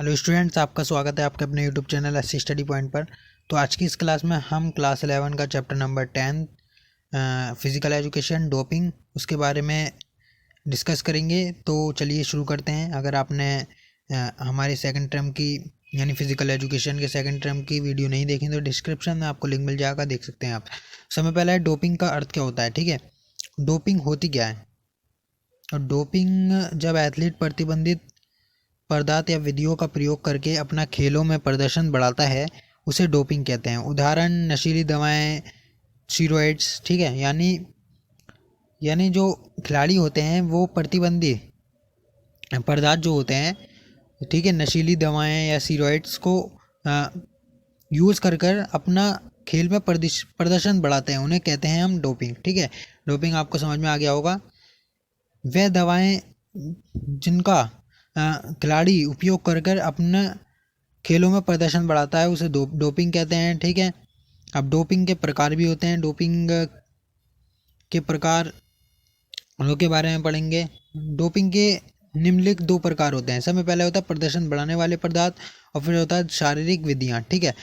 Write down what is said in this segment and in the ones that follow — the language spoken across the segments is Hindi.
हेलो स्टूडेंट्स, आपका स्वागत है आपके अपने YouTube channel SC study point पर। तो आज की इस क्लास में हम क्लास 11 का chapter number 10 physical education doping उसके बारे में डिस्कस करेंगे। तो चलिए शुरू करते हैं। अगर आपने हमारे सेकंड टर्म की यानी फिज़िकल एजुकेशन के सेकंड टर्म की वीडियो नहीं देखी तो डिस्क्रिप्शन में आपको लिंक मिल जाएगा, देख सकते हैं आप। सबसे पहला है डोपिंग का अर्थ क्या होता है। ठीक है, डोपिंग होती क्या है। और डोपिंग जब एथलीट प्रतिबंधित पदार्थ या विधियों का प्रयोग करके अपना खेलों में प्रदर्शन बढ़ाता है उसे डोपिंग कहते हैं। उदाहरण नशीली दवाएं, स्टीरॉयड्स। ठीक है, यानी जो खिलाड़ी होते हैं वो प्रतिबंधी पदार्थ जो होते हैं, ठीक है, नशीली दवाएं या स्टीरॉयड्स को यूज़ कर कर अपना खेल में प्रदर्शन बढ़ाते हैं, उन्हें कहते हैं हम डोपिंग। ठीक है, डोपिंग आपको समझ में आ गया होगा। वह दवाएं जिनका खिलाड़ी उपयोग कर कर अपना खेलों में प्रदर्शन बढ़ाता है उसे डोपिंग कहते हैं। ठीक है, अब डोपिंग के प्रकार भी होते हैं। डोपिंग के प्रकार के बारे में पढ़ेंगे। डोपिंग के निम्नलिखित दो प्रकार होते हैं। सबसे पहले होता है प्रदर्शन बढ़ाने वाले पदार्थ और फिर होता है शारीरिक विधियाँ। ठीक है,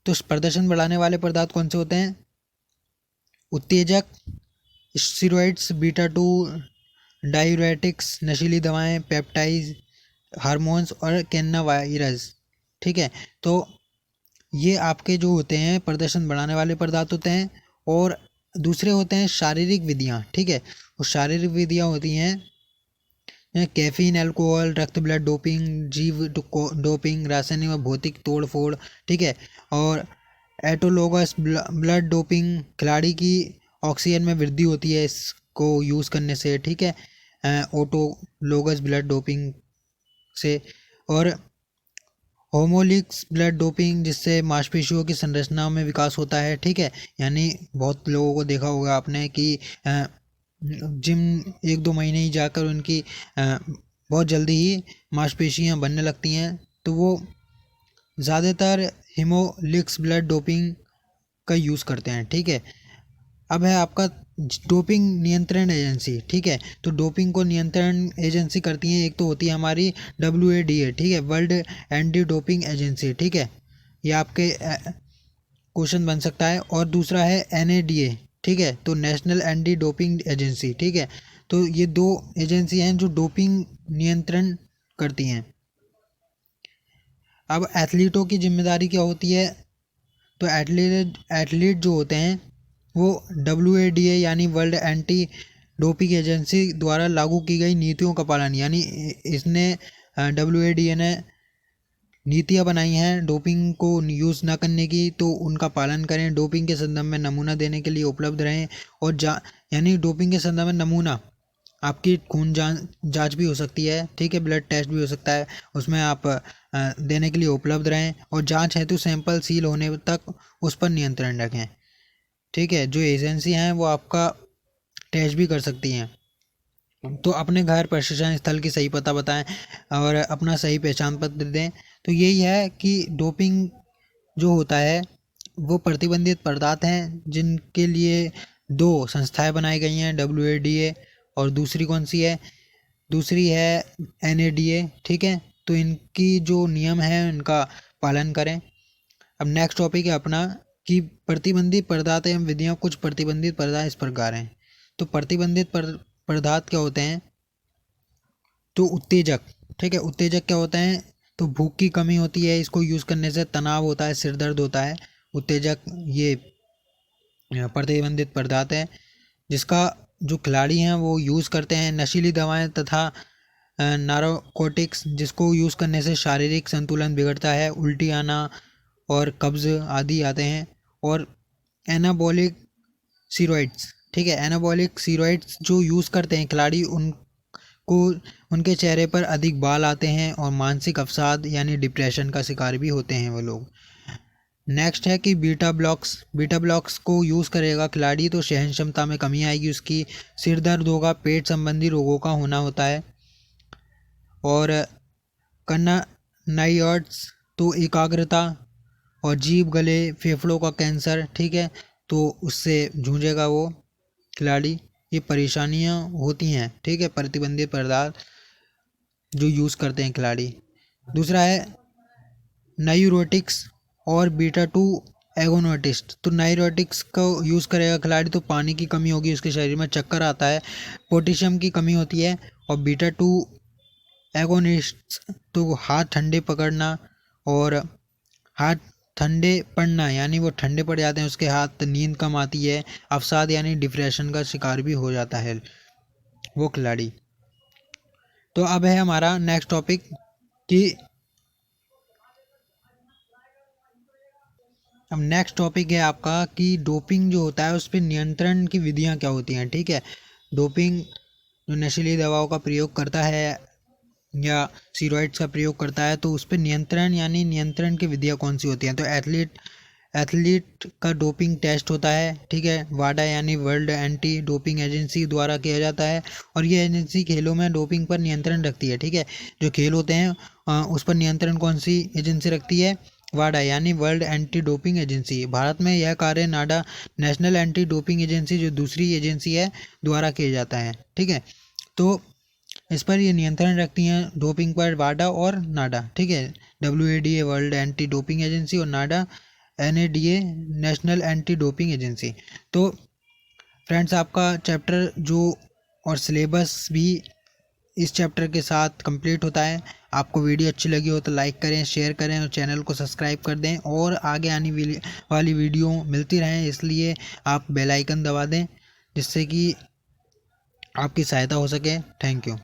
तो प्रदर्शन बढ़ाने वाले पदार्थ कौन से होते हैं। उत्तेजक, स्टेरॉइड्स, बीटा 2 डायूरेटिक्स, नशीली दवाएं, पेप्टाइड, हार्मोन्स और कैन्ना वायरस। ठीक है, तो ये आपके जो होते हैं प्रदर्शन बढ़ाने वाले पदार्थ होते हैं। और दूसरे होते हैं शारीरिक विधियाँ। ठीक है, वो शारीरिक विधियाँ होती हैं कैफीन, अल्कोहल, रक्त ब्लड डोपिंग, जीव डोपिंग, रासायनिक व भौतिक तोड़ फोड़। ठीक है, और एटोलोगस ब्लड डोपिंग, खिलाड़ी की ऑक्सीजन में वृद्धि होती है इसको यूज़ करने से। ठीक है, ऑटोलोगस ब्लड डोपिंग से। और होमोलिक्स ब्लड डोपिंग, जिससे मांसपेशियों की संरचना में विकास होता है। ठीक है, यानी बहुत लोगों को देखा होगा आपने कि जिम 1-2 महीने ही जाकर उनकी बहुत जल्दी ही मांसपेशियां बनने लगती हैं, तो वो ज़्यादातर होमोलिक्स ब्लड डोपिंग का यूज़ करते हैं। ठीक है, अब है आपका डोपिंग नियंत्रण एजेंसी। ठीक है, तो डोपिंग को नियंत्रण एजेंसी करती हैं। एक तो होती है हमारी WADA। ठीक है, वर्ल्ड एंटी डोपिंग एजेंसी। ठीक है, ये आपके क्वेश्चन बन सकता है। और दूसरा है NADA। ठीक है, तो नेशनल एंटी डोपिंग एजेंसी। ठीक है, तो ये दो एजेंसी हैं जो डोपिंग नियंत्रण करती हैं। अब एथलीटों की जिम्मेदारी क्या होती है। तो एथलीट जो होते हैं वो WADA यानी वर्ल्ड एंटी डोपिंग एजेंसी द्वारा लागू की गई नीतियों का पालन, यानी इसने WADA ने नीतियाँ बनाई हैं डोपिंग को यूज़ ना करने की, तो उनका पालन करें। डोपिंग के संदर्भ में नमूना देने के लिए उपलब्ध रहें। और यानी डोपिंग के संदर्भ में नमूना आपकी खून जांच भी हो सकती है। ठीक है, ब्लड टेस्ट भी हो सकता है, उसमें आप देने के लिए उपलब्ध रहें। और जांच हेतु सैंपल सील होने तक उस पर नियंत्रण रखें। ठीक है, जो एजेंसी हैं वो आपका टेस्ट भी कर सकती हैं। तो अपने घर प्रशिक्षण स्थल की सही पता बताएं और अपना सही पहचान पत्र दें। तो यही है कि डोपिंग जो होता है वो प्रतिबंधित पदार्थ हैं जिनके लिए दो संस्थाएं बनाई गई हैं, WADA और दूसरी कौन सी है, दूसरी है NADA। ठीक है, तो इनकी जो नियम है उनका पालन करें। अब नेक्स्ट टॉपिक है अपना कि प्रतिबंधित पदार्थ एवं विधियाँ। कुछ प्रतिबंधित पदार्थ इस प्रकार हैं। तो प्रतिबंधित पदार्थ क्या होते हैं। तो उत्तेजक। ठीक है, उत्तेजक क्या होते हैं। तो भूख की कमी होती है, इसको यूज़ करने से तनाव होता है, सिर दर्द होता है। उत्तेजक ये प्रतिबंधित पदार्थ है जिसका जो खिलाड़ी हैं वो यूज़ करते हैं। नशीली दवाएं तथा नारकोटिक्स, जिसको यूज़ करने से शारीरिक संतुलन बिगड़ता है, उल्टी आना और कब्ज आदि आते हैं। और एनाबॉलिक स्टीरॉइड्स। ठीक है, एनाबॉलिक स्टीरॉइड्स जो यूज़ करते हैं खिलाड़ी, उनको उनके चेहरे पर अधिक बाल आते हैं और मानसिक अवसाद यानी डिप्रेशन का शिकार भी होते हैं वो लोग। नेक्स्ट है कि बीटा ब्लॉक्स को यूज़ करेगा खिलाड़ी तो सहन क्षमता में कमी आएगी उसकी, सिर दर्द होगा, पेट संबंधी रोगों का होना होता है। और कर्नानाइड्स तो एकाग्रता और जीभ, गले, फेफड़ों का कैंसर। ठीक है, तो उससे जूझेगा वो खिलाड़ी। ये परेशानियां होती हैं। ठीक है, प्रतिबंधित पदार्थ जो यूज़ करते हैं खिलाड़ी। दूसरा है नायूरोटिक्स और बीटा 2 एगोनोटिस्ट। तो नायूरोटिक्स को यूज़ करेगा खिलाड़ी तो पानी की कमी होगी, उसके शरीर में चक्कर आता है, पोटेशियम की कमी होती है। और बीटा 2 एगोनिस्ट तो हाथ ठंडे पकड़ना और हाथ ठंडे पड़ना, यानी वो ठंडे पड़ जाते हैं उसके हाथ, नींद कम आती है, अवसाद यानी डिप्रेशन का शिकार भी हो जाता है वो खिलाड़ी। तो अब है हमारा नेक्स्ट टॉपिक कि अब नेक्स्ट टॉपिक है आपका कि डोपिंग जो होता है उस पर नियंत्रण की विधियां क्या होती हैं। ठीक है, डोपिंग जो नशीली दवाओं का प्रयोग करता है या स्टीरॉइड्स का प्रयोग करता है तो उस पर नियंत्रण यानी नियंत्रण की विधियां कौन सी होती हैं। तो एथलीट का डोपिंग टेस्ट होता है। ठीक है, वाडा यानी वर्ल्ड एंटी डोपिंग एजेंसी द्वारा किया जाता है और ये एजेंसी खेलों में डोपिंग पर नियंत्रण रखती है। ठीक है, जो खेल होते हैं उस पर नियंत्रण कौन सी एजेंसी रखती है, वाडा यानी world anti doping agency. Bharat में यह कार्य नाडा नेशनल एंटी डोपिंग एजेंसी जो दूसरी एजेंसी है द्वारा किया जाता है। ठीक है, तो इस पर ये नियंत्रण रखती हैं डोपिंग पर वाडा और नाडा। ठीक है, WADA world anti doping agency और नाडा NADA national anti doping agency. तो फ्रेंड्स आपका चैप्टर जो और सिलेबस भी इस चैप्टर के साथ कंप्लीट होता है। आपको वीडियो अच्छी लगी हो तो लाइक करें, शेयर करें और चैनल को सब्सक्राइब कर दें और आगे आने वाली वीडियो मिलती रहें, इसलिए आप बेल आइकन दबा दें जिससे कि आपकी सहायता हो सके। Thank you.